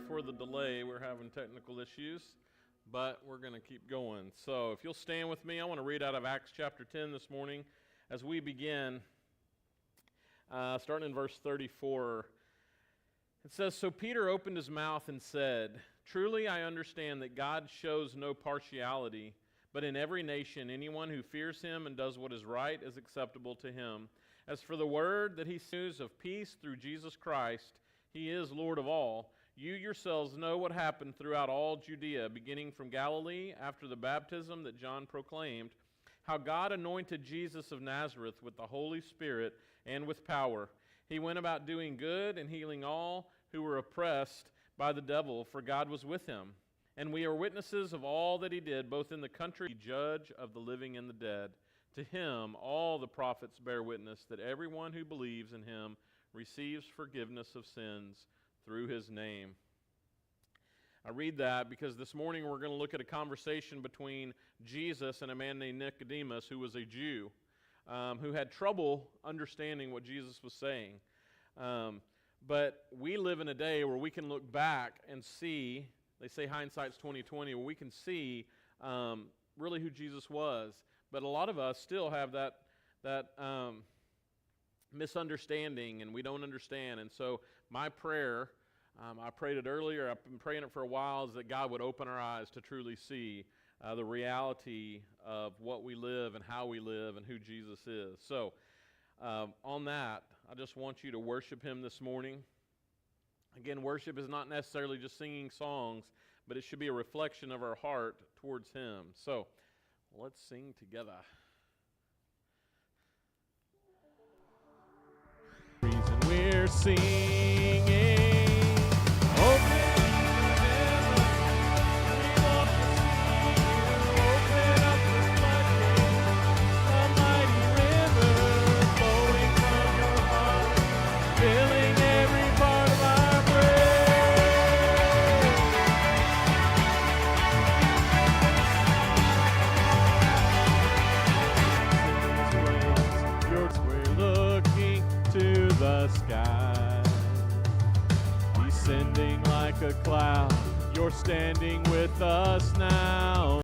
For the delay, we're having technical issues, but we're going to keep going. So if you'll stand with me, I want to read out of Acts chapter 10 this morning as we begin, starting in verse 34. It says, "So Peter opened his mouth and said, 'Truly I understand that God shows no partiality, but in every nation anyone who fears him and does what is right is acceptable to him. As for the word that he speaks of peace through Jesus Christ, he is Lord of all. You yourselves know what happened throughout all Judea, beginning from Galilee after the baptism that John proclaimed, how God anointed Jesus of Nazareth with the Holy Spirit and with power. He went about doing good and healing all who were oppressed by the devil, for God was with him. And we are witnesses of all that he did, both in the country, judge of the living and the dead. To him all the prophets bear witness that everyone who believes in him receives forgiveness of sins through his name.'" I read that because this morning we're going to look at a conversation between Jesus and a man named Nicodemus, who was a Jew, who had trouble understanding what Jesus was saying. But we live in a day where we can look back and see, they say hindsight's 20/20, where we can see really who Jesus was. But a lot of us still have that misunderstanding, and we don't understand. And so my prayer, I prayed it earlier, I've been praying it for a while, is that God would open our eyes to truly see the reality of what we live and how we live and who Jesus is. So on that, I just want you to worship him this morning. Again, worship is not necessarily just singing songs, but it should be a reflection of our heart towards him. So let's sing together. Reason we're singing, open heaven, we want to see you. Open up the floodgates, a mighty river flowing from your heart, filling every part of our brain. Yours, we're looking to the sky, descending like a cloud. You're standing with us now.